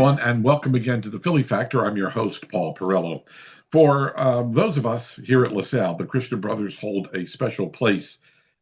everyone, and welcome again to the Philly Factor. I'm your host, Paul Perrello. For those of us here at LaSalle, the Christian Brothers hold a special place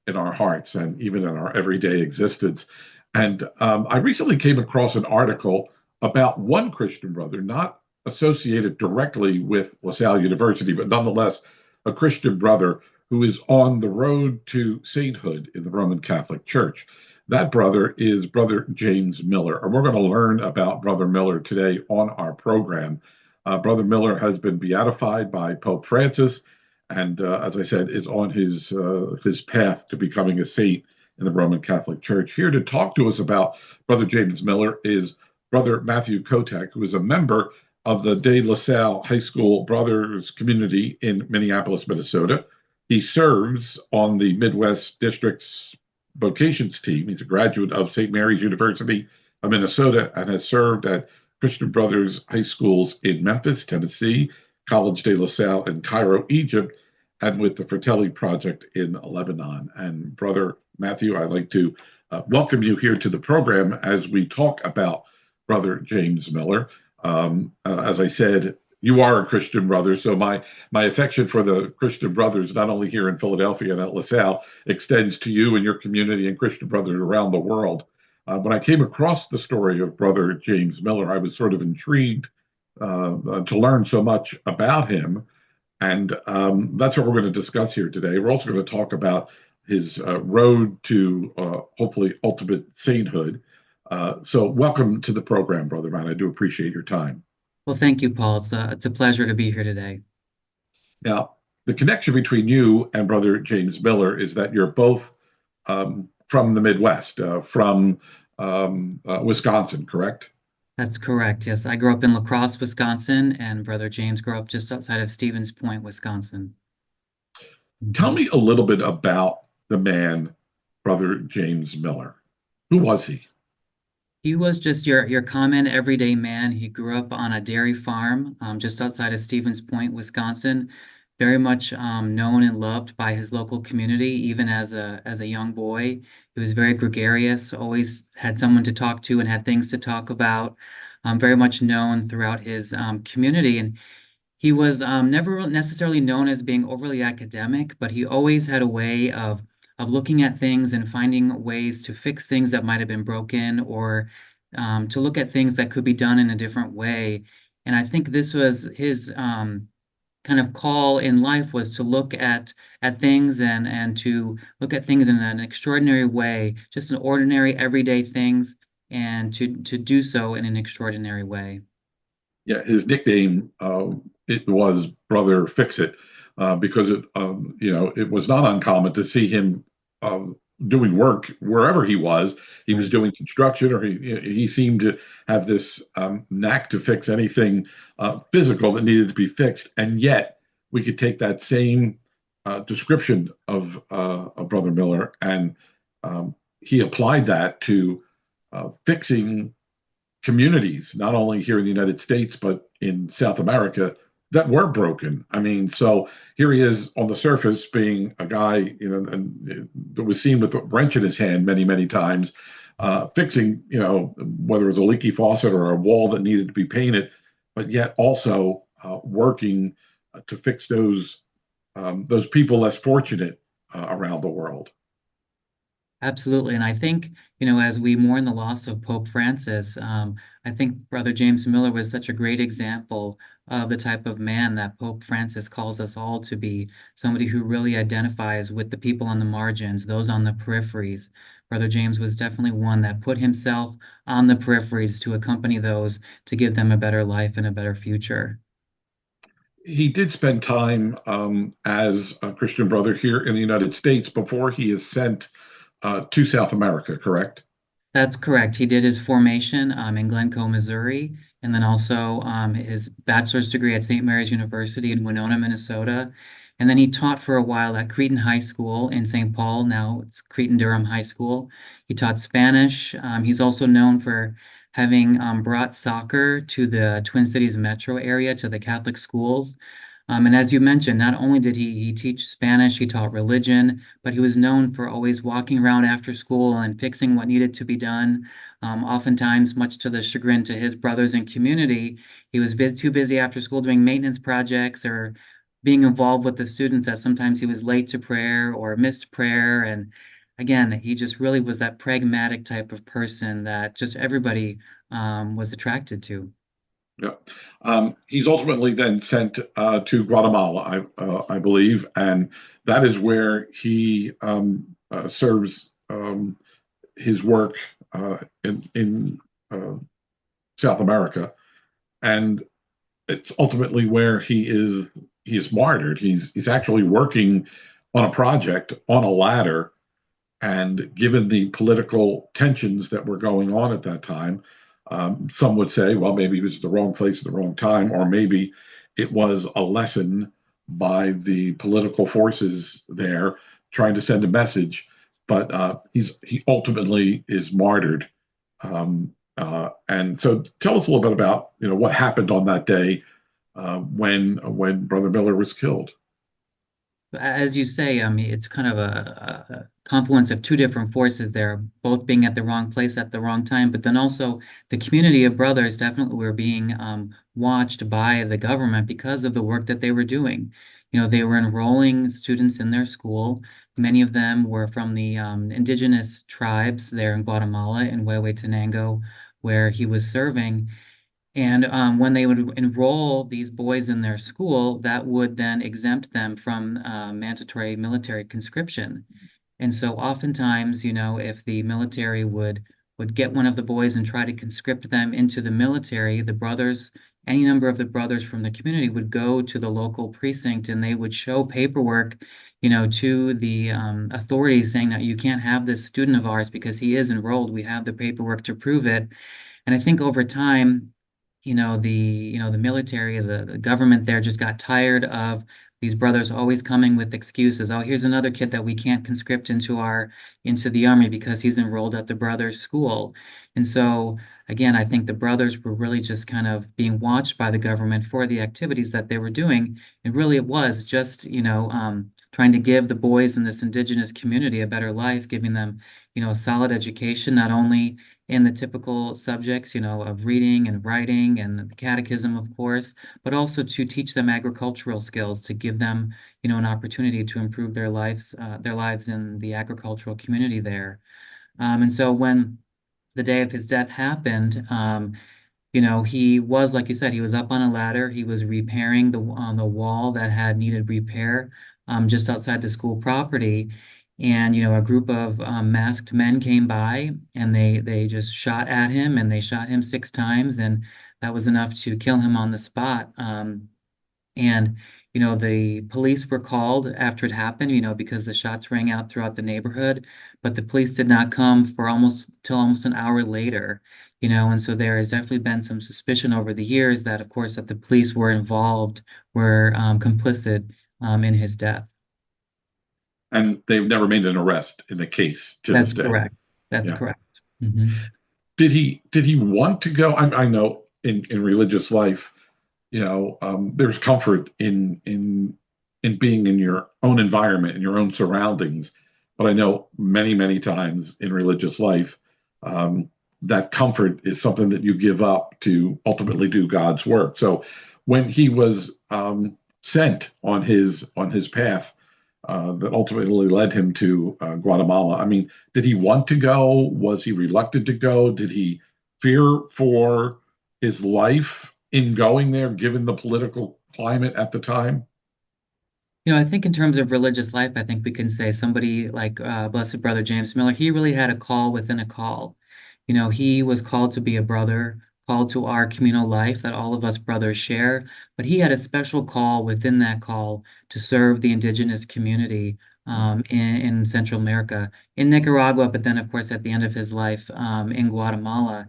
in our hearts and even in our everyday existence. And I recently came across an article about one Christian brother, not associated directly with LaSalle University, but nonetheless a Christian brother who is on the road to sainthood in the Roman Catholic Church. That brother is Brother James Miller, and we're going to learn about Brother Miller today on our program. Brother Miller has been beatified by Pope Francis, and as I said, is on his path to becoming a saint in the Roman Catholic Church. Here to talk to us about Brother James Miller is Brother Matthew Kotek, who is a member of the De La Salle High School Brothers community in Minneapolis, Minnesota. He serves on the Midwest District's vocations team. He's a graduate of St. Mary's University of Minnesota and has served at Christian Brothers high schools in Memphis, Tennessee, College de La Salle in Cairo, Egypt, and with the Fratelli Project in Lebanon. And Brother Matthew, I'd like to welcome you here to the program as we talk about Brother James Miller. As I said, you are a Christian brother, so my affection for the Christian brothers, not only here in Philadelphia and at LaSalle, extends to you and your community and Christian brothers around the world. When I came across the story of Brother James Miller, I was sort of intrigued to learn so much about him, and that's what we're going to discuss here today. We're also going to talk about his road to hopefully ultimate sainthood. So welcome to the program, Brother Matt. I do appreciate your time. Well, thank you, Paul. It's a pleasure to be here today. Now, the connection between you and Brother James Miller is that you're both from the Midwest, from Wisconsin, correct? That's correct. Yes, I grew up in La Crosse, Wisconsin, and Brother James grew up just outside of Stevens Point, Wisconsin. Tell Mhm. me a little bit about the man, Brother James Miller. Who was he? He was just your common everyday man. He grew up on a dairy farm just outside of Stevens Point, Wisconsin. Very much known and loved by his local community, even as a young boy. He was very gregarious, always had someone to talk to and had things to talk about. Very much known throughout his community, and he was never necessarily known as being overly academic, but he always had a way of looking at things and finding ways to fix things that might have been broken or to look at things that could be done in a different way. And I think this was his kind of call in life was to look at things and to look at things in an extraordinary way, just an ordinary everyday things, and to do so in an extraordinary way. Yeah, his nickname it was Brother Fix It because it was not uncommon to see him um, doing work wherever he was. He was Right. doing construction, or he seemed to have this knack to fix anything physical that needed to be fixed. And yet, we could take that same description of Brother Miller, and he applied that to fixing communities, not only here in the United States, but in South America that were broken. I mean, so here he is on the surface being a guy, that was seen with a wrench in his hand many, many times, fixing, whether it was a leaky faucet or a wall that needed to be painted, but yet also working to fix those people less fortunate around the world. Absolutely. And I think, as we mourn the loss of Pope Francis, I think Brother James Miller was such a great example of the type of man that Pope Francis calls us all to be, somebody who really identifies with the people on the margins, those on the peripheries. Brother James was definitely one that put himself on the peripheries to accompany those to give them a better life and a better future. He did spend time as a Christian brother here in the United States before he is sent to South America, correct? That's correct. He did his formation in Glencoe, Missouri, and then also his bachelor's degree at St. Mary's University in Winona, Minnesota. And then he taught for a while at Cretin High School in St. Paul. Now it's Cretin-Durham High School. He taught Spanish. He's also known for having brought soccer to the Twin Cities metro area, to the Catholic schools. And as you mentioned, not only did he teach Spanish, he taught religion, but he was known for always walking around after school and fixing what needed to be done. Oftentimes, much to the chagrin to his brothers and community, he was too busy after school doing maintenance projects or being involved with the students that sometimes he was late to prayer or missed prayer. And again, he just really was that pragmatic type of person that just everybody was attracted to. Yeah. He's ultimately then sent to Guatemala, I believe, and that is where he serves his work in South America, and it's ultimately where he is martyred. He's actually working on a project on a ladder, and given the political tensions that were going on at that time, some would say, well, maybe he was at the wrong place at the wrong time, or maybe it was a lesson by the political forces there trying to send a message. But he ultimately is martyred. And so, tell us a little bit about what happened on that day when Brother Miller was killed. As you say, I mean, it's kind of a confluence of two different forces there, both being at the wrong place at the wrong time, but then also the community of brothers definitely were being watched by the government because of the work that they were doing. They were enrolling students in their school. Many of them were from the indigenous tribes there in Guatemala, in Huehuetenango, where he was serving. And when they would enroll these boys in their school, that would then exempt them from mandatory military conscription. And so oftentimes, if the military would get one of the boys and try to conscript them into the military, the brothers, any number of the brothers from the community would go to the local precinct and they would show paperwork, to the authorities saying that you can't have this student of ours because he is enrolled. We have the paperwork to prove it. And I think over time, the military, the government there just got tired of these brothers always coming with excuses. Oh, here's another kid that we can't conscript into the army because he's enrolled at the brothers' school. And so again, I think the brothers were really just kind of being watched by the government for the activities that they were doing. And really it was just, trying to give the boys in this indigenous community a better life, giving them, a solid education, not only in the typical subjects, of reading and writing and the catechism, of course, but also to teach them agricultural skills, to give them, an opportunity to improve their lives in the agricultural community there. And so when the day of his death happened, he was, like you said, he was up on a ladder. He was repairing the wall that had needed repair just outside the school property. And, a group of masked men came by and they just shot at him and they shot him 6 times. And that was enough to kill him on the spot. And, the police were called after it happened, because the shots rang out throughout the neighborhood, but the police did not come for almost an hour later, and so there has definitely been some suspicion over the years that, of course, that the police were complicit in his death. And they've never made an arrest in the case to this That's day. correct. That's Yeah. correct. Hmm. Did he want to go? I know in religious life, there's comfort in being in your own environment, in your own surroundings. But I know many times in religious life, that comfort is something that you give up to ultimately do God's work. So when he was sent on his path that ultimately led him to Guatemala. I mean, did he want to go? Was he reluctant to go? Did he fear for his life in going there, given the political climate at the time? I think in terms of religious life, I think we can say somebody like Blessed Brother James Miller, he really had a call within a call. He was called to be a brother, called to our communal life that all of us brothers share, but he had a special call within that call to serve the indigenous community in Central America, in Nicaragua, but then, of course, at the end of his life in Guatemala.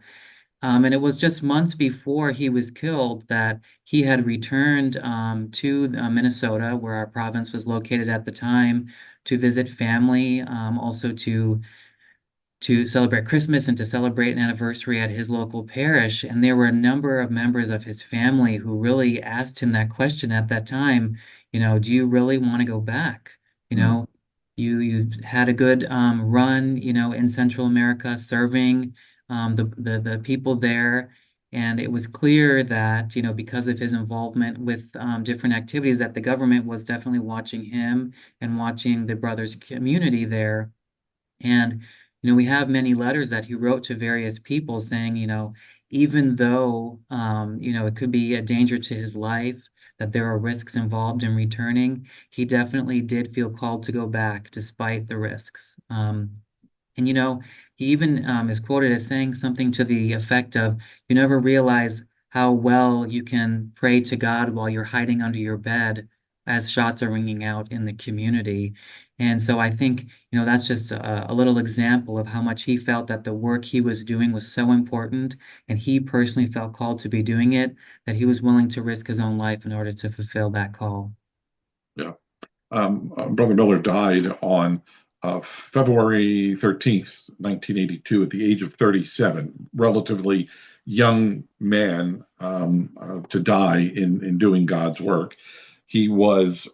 And it was just months before he was killed that he had returned to Minnesota, where our province was located at the time, to visit family, also to to celebrate Christmas and to celebrate an anniversary at his local parish. And there were a number of members of his family who really asked him that question at that time, do you really want to go back? You Mm, know, you've had a good run, in Central America serving the people there. And it was clear that, because of his involvement with different activities, that the government was definitely watching him and watching the brothers' community there. And, we have many letters that he wrote to various people saying, even though, it could be a danger to his life, that there are risks involved in returning, he definitely did feel called to go back despite the risks. And he even is quoted as saying something to the effect of, "You never realize how well you can pray to God while you're hiding under your bed as shots are ringing out in the community." And so I think, that's just a little example of how much he felt that the work he was doing was so important, and he personally felt called to be doing it, that he was willing to risk his own life in order to fulfill that call. yeah. Brother Miller died on February 13th, 1982, at the age of 37. Relatively young man to die in doing God's work. He was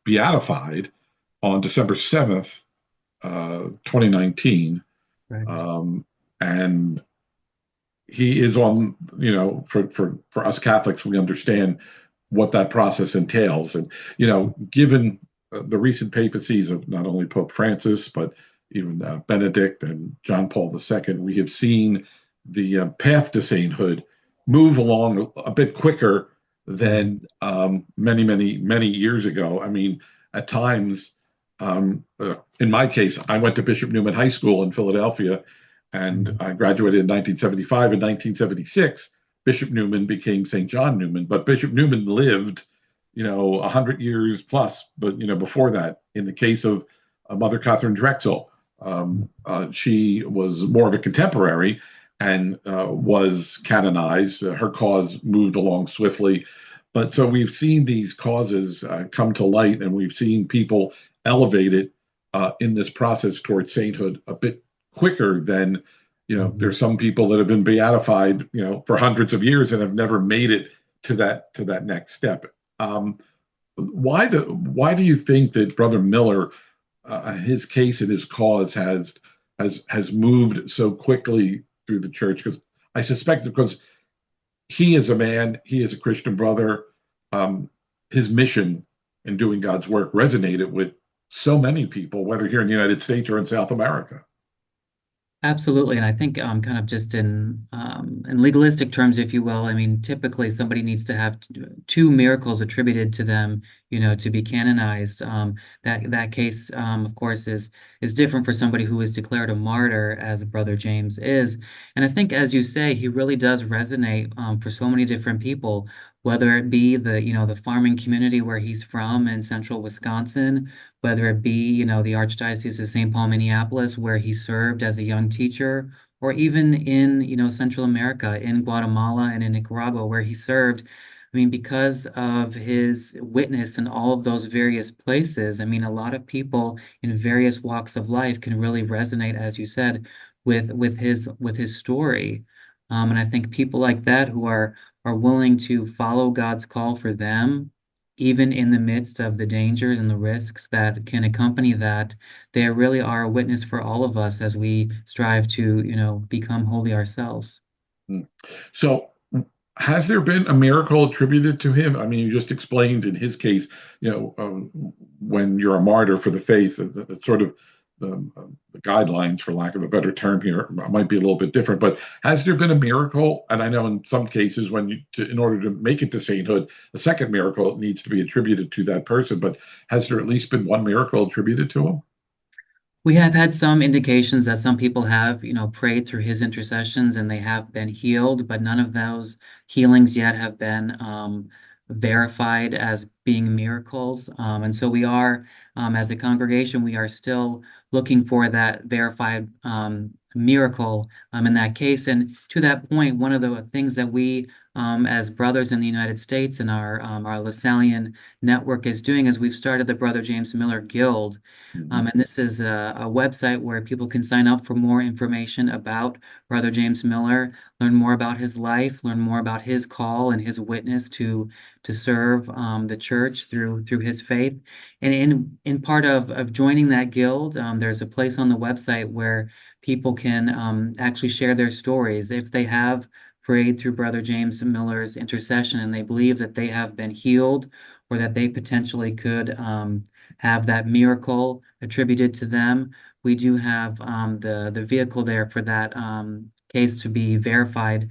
beatified on December 7th, 2019. Correct. Um, and he is on, for us Catholics, we understand what that process entails. And, given the recent papacies of not only Pope Francis, but even Benedict and John Paul II, we have seen the path to sainthood move along a bit quicker Mhm. than many, many, many years ago. I mean, at times, in my case, I went to Bishop Newman High School in Philadelphia, and Mhm. I graduated in 1975. In 1976, Bishop Newman became St. John Newman, but Bishop Newman lived, 100 years plus, but, before that. In the case of Mother Catherine Drexel, she was more of a contemporary and was canonized. Her cause moved along swiftly. But so we've seen these causes come to light, and we've seen people elevated in this process towards sainthood a bit quicker than, Mhm. there's some people that have been beatified, for hundreds of years and have never made it to that next step. Um, why do you think that Brother Miller, his case and his cause has moved so quickly through the church? Because I suspect because he is a man, he is a Christian brother. Um, his mission in doing God's work resonated with so many people, whether here in the United States or in South America. Absolutely, and I think kind of just in legalistic terms, if you will, I mean, typically somebody needs to have two miracles attributed to them, to be canonized. That case, of course, is different for somebody who is declared a martyr, as Brother James is. And I think, as you say, he really does resonate for so many different people, whether it be the farming community where he's from in central Wisconsin, whether it be, the Archdiocese of St. Paul, Minneapolis, where he served as a young teacher, or even in, Central America, in Guatemala and in Nicaragua, where he served. I mean, because of his witness in all of those various places, I mean, a lot of people in various walks of life can really resonate, as you said, with his story. And I think people like that who are willing to follow God's call for them, even in the midst of the dangers and the risks that can accompany that, they really are a witness for all of us as we strive to, become holy ourselves. Mm. So, has there been a miracle attributed to him? I mean, you just explained in his case, when you're a martyr for the faith, it's sort of the guidelines, for lack of a better term here, might be a little bit different. But has there been a miracle? And I know in some cases, in order to make it to sainthood, a second miracle needs to be attributed to that person. But has there at least been one miracle attributed to him? We have had some indications that some people have, prayed through his intercessions and they have been healed, but none of those healings yet have been verified as being miracles. And so we are, as a congregation, we are still looking for that verified miracle in that case. And to that point, one of the things that we as brothers in the United States and our Lasallian network is doing is we've started the Brother James Miller Guild. Mhm. And this is a website where people can sign up for more information about Brother James Miller, learn more about his life, learn more about his call and his witness to serve the church through his faith. And in part of joining that guild, there's a place on the website where people can actually share their stories if they have prayed through Brother James Miller's intercession and they believe that they have been healed or that they potentially could have that miracle attributed to them. We do have the vehicle there for that case to be verified.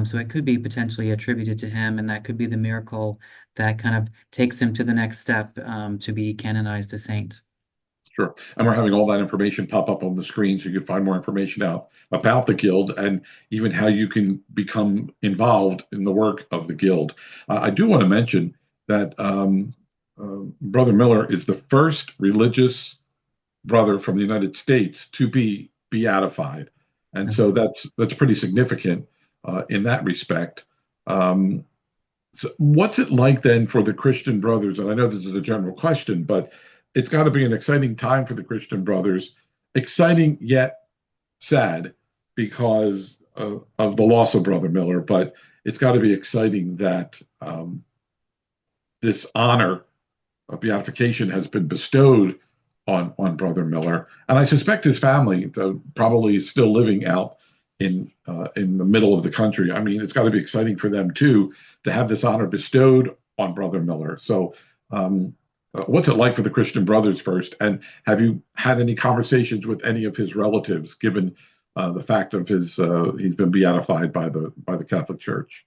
So it could be potentially attributed to him, and that could be the miracle that kind of takes him to the next step to be canonized a saint. Sure. And we're having all that information pop up on the screen so you can find more information out about the Guild and even how you can become involved in the work of the Guild. I do want to mention that Brother Miller is the first religious brother from the United States to be beatified. And That's so that's pretty significant in that respect. Um, so what's it like then for the Christian brothers? And I know this is a general question, but it's got to be an exciting time for the Christian brothers. Exciting yet sad because of the loss of Brother Miller, but it's got to be exciting that this honor of beatification has been bestowed on Brother Miller, and I suspect his family probably is still living out in the middle of the country. I mean, it's got to be exciting for them too to have this honor bestowed on Brother Miller. So, what's it like for the Christian brothers first? And have you had any conversations with any of his relatives, given the fact of his he's been beatified by the Catholic Church?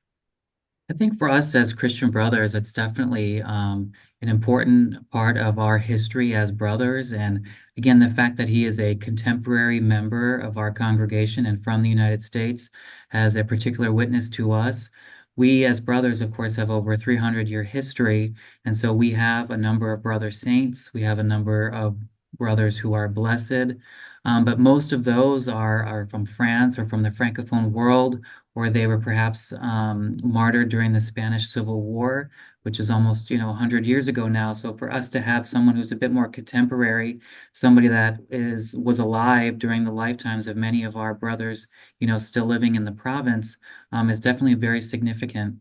I think for us as Christian brothers, it's definitely an important part of our history as brothers. And again, the fact that he is a contemporary member of our congregation and from the United States has a particular witness to us. We as brothers, of course, have over 300-year history. And so we have a number of brother saints. We have a number of brothers who are blessed. But most of those are from France or from the Francophone world, or they were perhaps martyred during the Spanish Civil War, which is almost, 100 years ago now. So for us to have someone who's a bit more contemporary, somebody that was alive during the lifetimes of many of our brothers, still living in the province, is definitely very significant.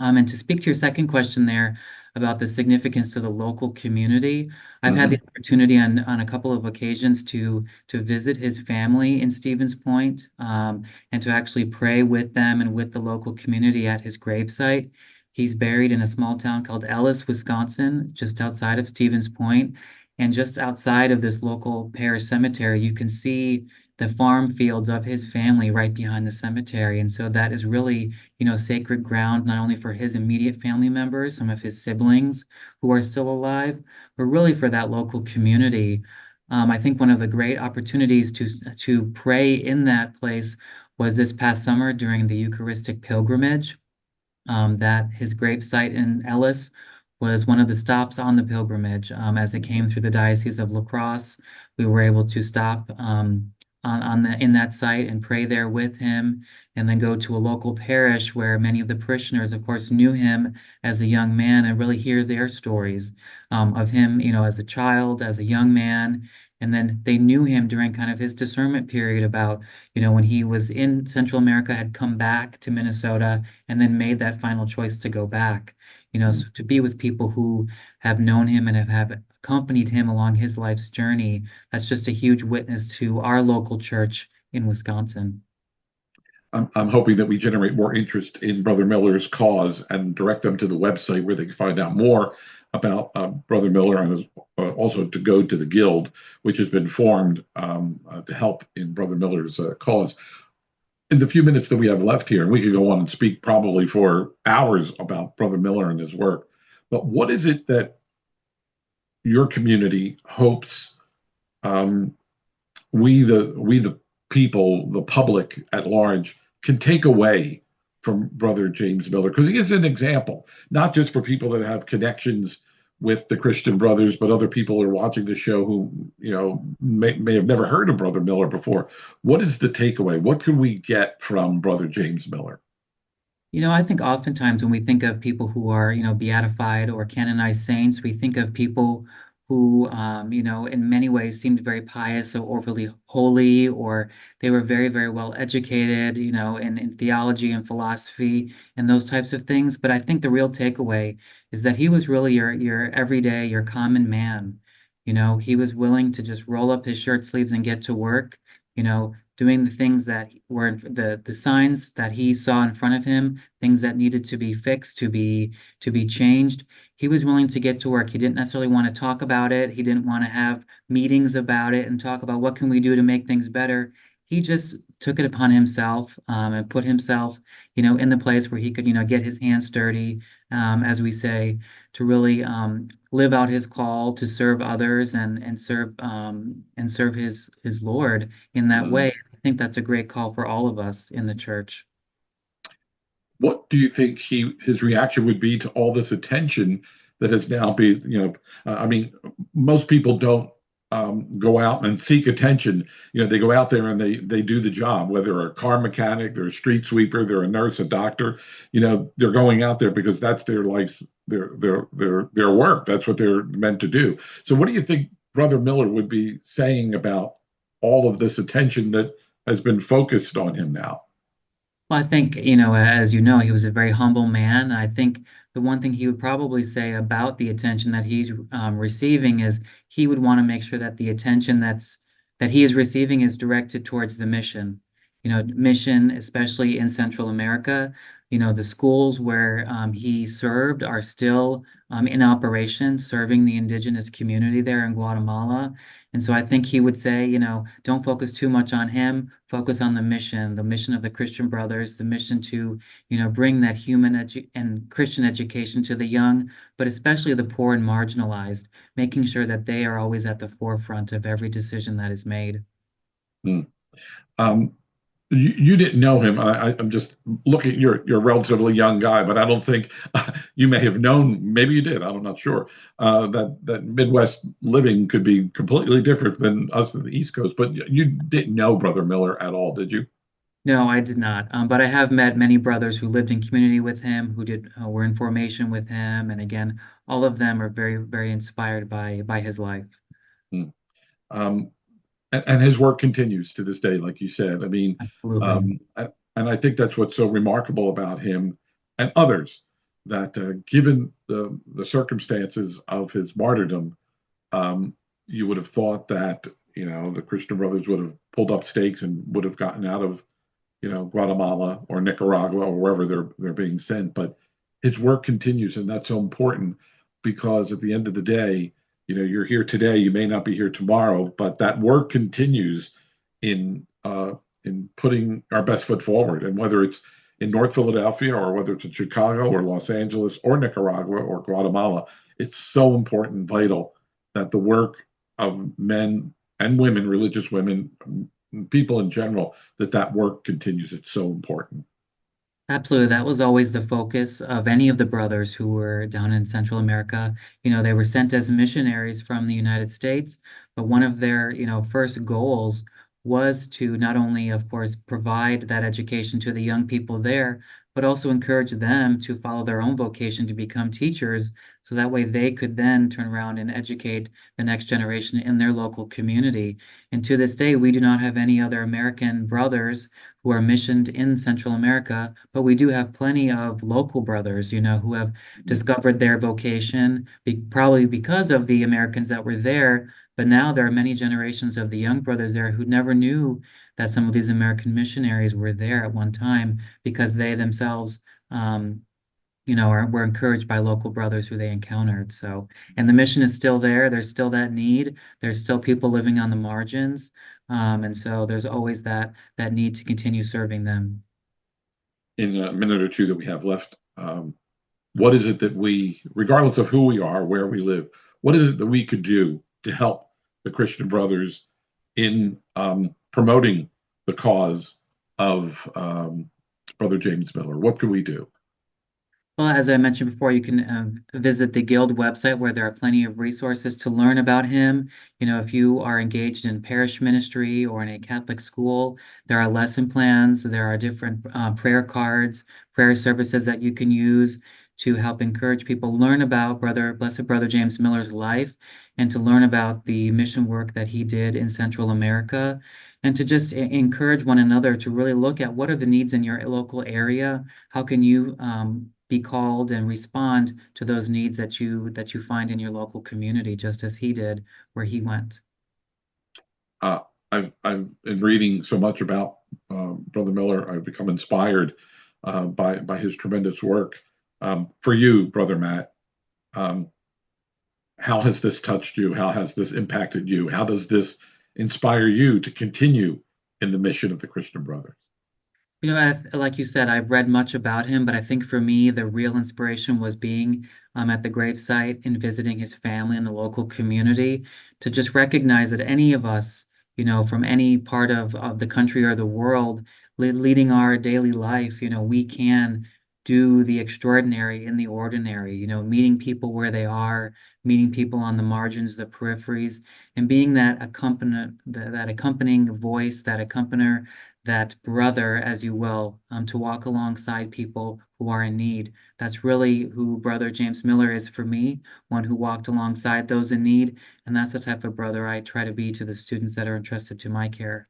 And to speak to your second question there about the significance to the local community, I've had the Hmm. opportunity on a couple of occasions to visit his family in Stevens Point, and to actually pray with them and with the local community at his gravesite. He's buried in a small town called Ellis, Wisconsin, just outside of Stevens Point. And just outside of this local parish cemetery, you can see the farm fields of his family right behind the cemetery. And so that is really, sacred ground, not only for his immediate family members, some of his siblings who are still alive, but really for that local community. I think one of the great opportunities to pray in that place was this past summer during the Eucharistic pilgrimage. That his gravesite in Ellis was one of the stops on the pilgrimage. As it came through the Diocese of La Crosse, we were able to stop in that site and pray there with him, and then go to a local parish where many of the parishioners, of course, knew him as a young man and really hear their stories of him, as a child, as a young man. And then they knew him during kind of his discernment period about, when he was in Central America, had come back to Minnesota and then made that final choice to go back. So to be with people who have known him and have accompanied him along his life's journey, that's just a huge witness to our local church in Wisconsin. I'm hoping that we generate more interest in Brother Miller's cause and direct them to the website where they can find out more about Brother Miller and also to go to the Guild, which has been formed to help in Brother Miller's cause. In the few minutes that we have left here, and we could go on and speak probably for hours about Brother Miller and his work, but what is it that your community hopes um, we the people, the public at large, can take away from Brother James Miller? Because he is an example, not just for people that have connections with the Christian brothers, but other people are watching the show who, may have never heard of Brother Miller before. What is the takeaway? What can we get from Brother James Miller? I think oftentimes when we think of people who are, beatified or canonized saints, we think of people who, in many ways seemed very pious or overly holy, or they were very, very well educated, in theology and philosophy and those types of things. But I think the real takeaway is that he was really your everyday, your common man. He was willing to just roll up his shirt sleeves and get to work. Doing the things that were the signs that he saw in front of him, things that needed to be fixed, to be changed. He was willing to get to work. He didn't necessarily want to talk about it. He didn't want to have meetings about it and talk about what can we do to make things better. He just took it upon himself, and put himself, in the place where he could, get his hands dirty, as we say, to really live out his call to serve others and serve his Lord in that Mhm. way. I think that's a great call for all of us in the church. What do you think his reaction would be to all this attention that has now been, I mean, most people don't go out and seek attention. They go out there and they do the job, whether they're a car mechanic, they're a street sweeper, they're a nurse, a doctor. They're going out there because that's their life's their work. That's what they're meant to do. So, what do you think Brother Miller would be saying about all of this attention that has been focused on him now? Well, I think, as you know, he was a very humble man. I think the one thing he would probably say about the attention that he's receiving is he would want to make sure that the attention that he is receiving is directed towards the mission. Mission, especially in Central America. The schools where he served are still in operation, serving the indigenous community there in Guatemala. And so I think he would say, don't focus too much on him, focus on the mission of the Christian Brothers, the mission to, bring that human edu and Christian education to the young, but especially the poor and marginalized, making sure that they are always at the forefront of every decision that is made. Hmm. Um, you didn't know him. I'm just looking. You're a relatively young guy, but I don't think you may have known. Maybe you did. I'm not sure. That Midwest living could be completely different than us in the East Coast. But you didn't know Brother Miller at all, did you? No, I did not. But I have met many brothers who lived in community with him, who were in formation with him, and again, all of them are very, very inspired by his life. Hmm. Um, and his work continues to this day, like you said. I mean, Absolutely. and I think that's what's so remarkable about him and others that, given the circumstances of his martyrdom, um, you would have thought that the Christian Brothers would have pulled up stakes and would have gotten out of Guatemala or Nicaragua or wherever they're being sent. But his work continues, and that's so important because at the end of the day, you're here today, you may not be here tomorrow, but that work continues in in putting our best foot forward, and whether it's in North Philadelphia or whether it's in Chicago or Los Angeles or Nicaragua or Guatemala, it's so important, vital that the work of men and women, religious women, people in general, that work continues. It's so important. Absolutely. That was always the focus of any of the brothers who were down in Central America. They were sent as missionaries from the United States, but one of their, first goals was to not only, of course, provide that education to the young people there, but also encourage them to follow their own vocation to become teachers, so that way they could then turn around and educate the next generation in their local community. And to this day, we do not have any other American brothers who are missioned in Central America, but we do have plenty of local brothers, who have discovered their vocation, probably because of the Americans that were there. But now there are many generations of the young brothers there who never knew that some of these American missionaries were there at one time because they themselves, were encouraged by local brothers who they encountered. So, and the mission is still there. There's still that need. There's still people living on the margins. And so there's always that need to continue serving them. In a minute or two that we have left, what is it that we, regardless of who we are, where we live, what is it that we could do to help the Christian Brothers in promoting the cause of Brother James Miller? What could we do? Well, as I mentioned before, you can visit the Guild website where there are plenty of resources to learn about him. You know, if you are engaged in parish ministry or in a Catholic school, there are lesson plans, there are different prayer cards, prayer services that you can use to help encourage people learn about Blessed Brother James Miller's life and to learn about the mission work that he did in Central America and to just encourage one another to really look at what are the needs in your local area. How can you be called and respond to those needs that you find in your local community, just as he did where he went? Uh, I've been reading so much about Brother Miller. I've become inspired by his tremendous work. For you, Brother Matt, um, how has this touched you? How has this impacted you? How does this inspire you to continue in the mission of the Christian Brothers? You know, like you said, I've read much about him, but I think for me, the real inspiration was being at the gravesite and visiting his family in the local community to just recognize that any of us, you know, from any part of the country or the world, leading our daily life, you know, we can do the extraordinary in the ordinary, you know, meeting people where they are, meeting people on the margins, the peripheries, and being that accompanying voice, that accompanier, that brother, as you will, to walk alongside people who are in need. That's really who Brother James Miller is for me, one who walked alongside those in need. And that's the type of brother I try to be to the students that are entrusted to my care.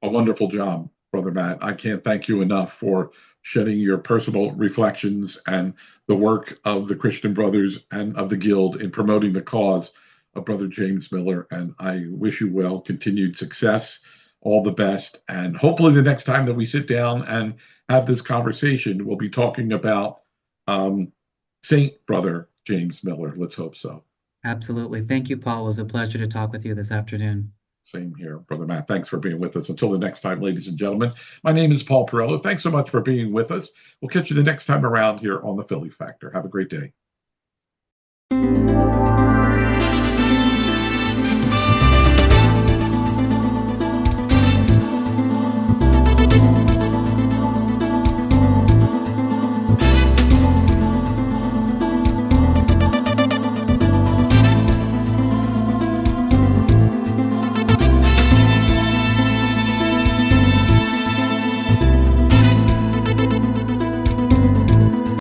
A wonderful job, Brother Matt. I can't thank you enough for shedding your personal reflections and the work of the Christian Brothers and of the Guild in promoting the cause of Brother James Miller. And I wish you well, continued success, all the best. And hopefully, the next time that we sit down and have this conversation, we'll be talking about um, Saint Brother James Miller. Let's hope so. Absolutely. Thank you, Paul. It was a pleasure to talk with you this afternoon. Same here, Brother Matt. Thanks for being with us. Until the next time, ladies and gentlemen, my name is Paul Perrello. Thanks so much for being with us. We'll catch you the next time around here on the Philly Factor. Have a great day.